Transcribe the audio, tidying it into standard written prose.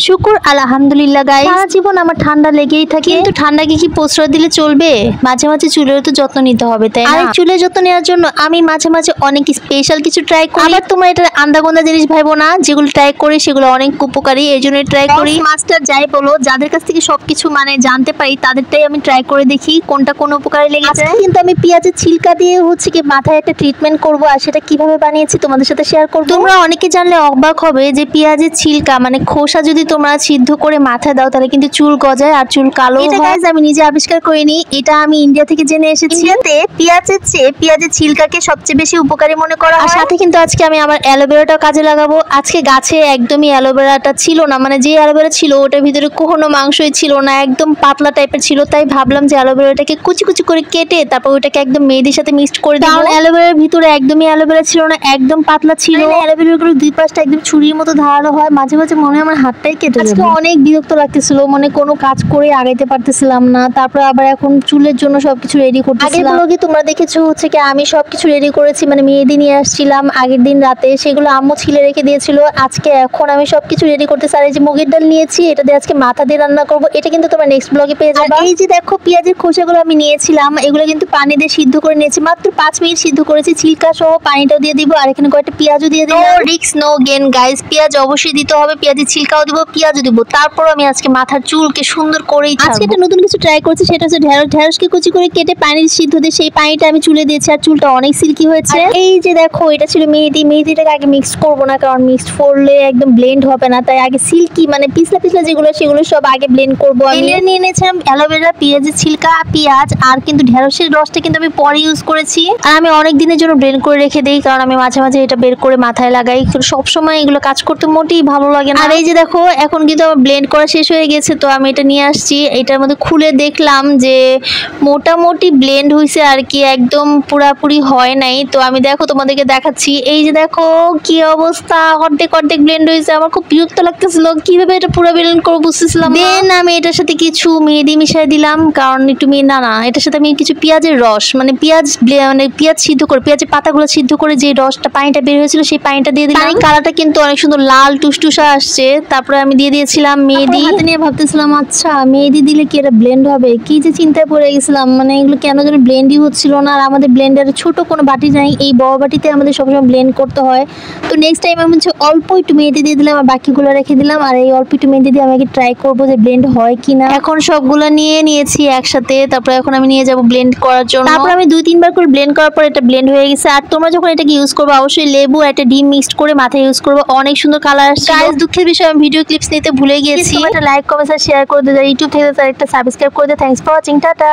শুকুর আলহামদুলিল্লাহ গাইস, সারা জীবন আমার ঠান্ডা লেগেই থাকে, কিন্তু ঠান্ডাকে কি প্রশ্রয় দিলে চলবে? মাঝে মাঝে চুলের তো যত্ন নিতে হবে, তাই না? আর চুলের যত্ন নেওয়ার জন্য আমি মাঝে মাঝে অনেক স্পেশাল কিছু ট্রাই করি। আবার তোমরা এটা আন্দাগোন্দা জিনিস ভাইবো না, যেগুলো ট্রাই করি সেগুলো অনেক উপকারী, এই জন্য ট্রাই করি। মাস্টার যাই বলো, যাদের কাছ থেকে সবকিছু মানে জানতে পারি তাদেরটাই আমি ট্রাই করে দেখি কোনটা কোন উপকারে লেগেছে। কিন্তু আমি পেঁয়াজের ছিলকা দিয়ে হচ্ছে কি মাথায় একটা ট্রিটমেন্ট করব, আর সেটা কিভাবে বানিয়েছি তোমাদের সাথে শেয়ার করব। তোমরা অনেকে জানলে অবাক হবে যে পেঁয়াজের ছিলকা মানে খোসা যদি তোমরা সিদ্ধ করে মাথায় দাও তাহলে কিন্তু চুল গজায় আর চুল কালো হয়। এটা গাইস আমি নিজে আবিষ্কার করিনি, এটা আমি ইন্ডিয়া থেকে জেনে এসেছি। ইন্ডিয়াতে পেঁয়াজের চেয়ে পেঁয়াজের ছিলকাকে সবচেয়ে বেশি উপকারী মনে করা হয়। আর সাথে কিন্তু আজকে আমি আমার অ্যালোভেরাটাও কাজে লাগাবো। আজকে গাছে একদমই অ্যালোভেরাটা ছিল না, মানে যে অ্যালোভেরা ছিল ওটার ভিতরে কোনো মাংসই ছিল না, একদম পাতলা টাইপের ছিল। তাই ভাবলাম যে অ্যালোভেরাটাকে কুচি কুচি করে কেটে তারপর ওটাকে একদম মেহেদির সাথে মিক্সড করে দিই। কারণ অ্যালোভেরার ভিতরে একদমই অ্যালোভেরা ছিল না, একদম পাতলা ছিল। অ্যালোভেরা গুলো দুই পাশটা একদম ছুরির মতো ধারালো হয়, মাঝে মাঝে মনে হয় আমার হাতটাই কেটে যাবে। আজকে অনেক বিরক্ত লাগতেছিল, মানে কোনো কাজ করে আগাইতে পারতেছিলাম না। তারপর আবার এখন চুলের জন্য সবকিছু রেডি করতেছিলাম। আগের ব্লগে তোমরা দেখেছো হচ্ছে কি আমি সবকিছু রেডি করেছি, মানে মেহেদি নিয়ে আসছিলাম আগের দিন রাতে, সেগুলো আম্মু ছিলে রেখে দিয়েছিল। আজকে এখন আমি সবকিছু রেডি করতেছি। আর এই যে মুগের ডাল নিয়েছি, এটা দিয়ে আজকে মাথা দিয়ে রান্না করব, এটা কিন্তু তোমরা নেক্সট ব্লগে পেয়ে যাবে। এই যে দেখো পেঁয়াজের খোসাগুলো আমি নিয়েছিলাম, এগুলো কিন্তু পানি দিয়ে সিদ্ধ করে নিয়েছি, মাত্র 5 মিনিট সিদ্ধ করেছি। ছিলকা সহ পানিটাও দিয়ে দিব, আর এখানে কয়েকটা পেঁয়াজও দিয়ে দিব। No risk no gain guys, পেঁয়াজ অবশ্যই দিতে হবে, পেঁয়াজের ছিলকাও দিব, পেঁয়াজও দিব। তারপর আমি আজকে মাথার চুলকে সুন্দর করেই আজকে একটা নতুন কিছু ট্রাই করছি, সেটা হচ্ছে ঢেঁড়সকে কুচি করে কেটে পানির সিদ্ধ দিয়ে সেই পানিটা আমি চুলে দিয়েছি, আর চুলটা অনেক সিল্কি হয়েছে। এই যে দেখো এটা ছিল মেহেদিটাকে আগে মিক্স করব না, কারণ মিক্স করলে একদম ব্লেন্ড হবে না, তাই আগে সিল্কি মানে পিছলা পিছলা যেগুলো সেগুলো সব আগে ব্লেন্ড করব। আমি নিয়ে নিয়েছিলাম অ্যালোভেরা, পেঁয়াজের ছিলকা, পেঁয়াজ, আর কিন্তু ঢেঁড়সের রসটা কিন্তু আমি পরে ইউজ করেছি। আর আমি অনেক দিনের জন্য ব্লেন্ড করে রেখে দিই, কারণ আমি মাঝে মাঝে এটা বের করে মাথায় লাগাই, সব সময় এগুলো কাজ করতে মোটেই ভালো লাগে না। আর এই যে দেখো এখন কিন্তু আমার ব্লেন্ড করা শেষ হয়ে গেছে, তো আমি এটা নিয়ে আসছি। এটার মধ্যে খুলে দেখলাম যে মোটামুটি ব্লেন্ড হয়েছে আর কি, একদম পুরাপুরি হয় নাই। তো আমি দেখো তোমাদেরকে দেখাচ্ছি, এই যে দেখো কি অবস্থা, অর্ধেক অর্ধেক ব্লেন্ড হয়েছে। আমার খুব বিরক্ত লাগতেছিল, কিভাবে এটা পুরো ব্লেন্ড করবো বুঝতেছিলাম না। দেন আমি এটার সাথে কিছু মেহেদি মিশাই দিলাম, কারণ একটু না এটার সাথে আমি কিছু পেঁয়াজের রস মানে পেঁয়াজ সিদ্ধ করে, পেঁয়াজের পাতাগুলো সিদ্ধ করে যে রসটা পানিটা বের হয়েছিল সেই পানিটা দিয়ে দিলাম। কালারটা কিন্তু অনেক সুন্দর লাল টুসটুসা আসছে। তারপরে আমি দিয়ে দিয়েছিলাম মেহেদি। হাতে নিয়ে ভাবতেছিলাম আচ্ছা মেহেদি দিলে কি এটা ব্লেন্ড হবে, কি যে চিন্তায় পড়ে গেছিলাম, মানে এগুলো কেন যেন ব্লেন্ডই হচ্ছিল না। আর আমাদের ব্লেন্ডারে ছোট কোনো বাটি নাই, এই বড় বাটিতে আমাদের সবসময় ব্লেন্ড করতে হয়। তো নেক্সট টাইম আমি হচ্ছে অল্প একটু মেহেদি দিয়ে দিলাম আর বাকিগুলো রেখে দিলাম। আর এই অল্প একটু মেহেদি দিয়ে আমি আগে ট্রাই করবো যে ব্লেন্ড হয় কিনা। এখন সবগুলো নিয়ে নিয়েছি একসাথে, তারপরে এখন আমি নিয়ে যাব ব্লেন্ড করার জন্য। তারপর আমি 2-3 বার করে ব্লেন্ড করার পর এটা ব্লেন্ড হয়ে গেছে। আর তোমরা যখন এটাকে ইউজ করবে অবশ্যই লেবু আর একটা ডিম মিক্সড করে মাথায় ইউজ করবে, অনেক সুন্দর কালার আসছে। গাইস দুঃখের বিষয় আমি ভিডিও ক্লিপস নিতে ভুলে গিয়েছি। একটা লাইক কমেন্ট আর শেয়ার করে দিও, ইউটিউব থেকে একটা সাবস্ক্রাইব করে দিও। Thanks for watching, tata.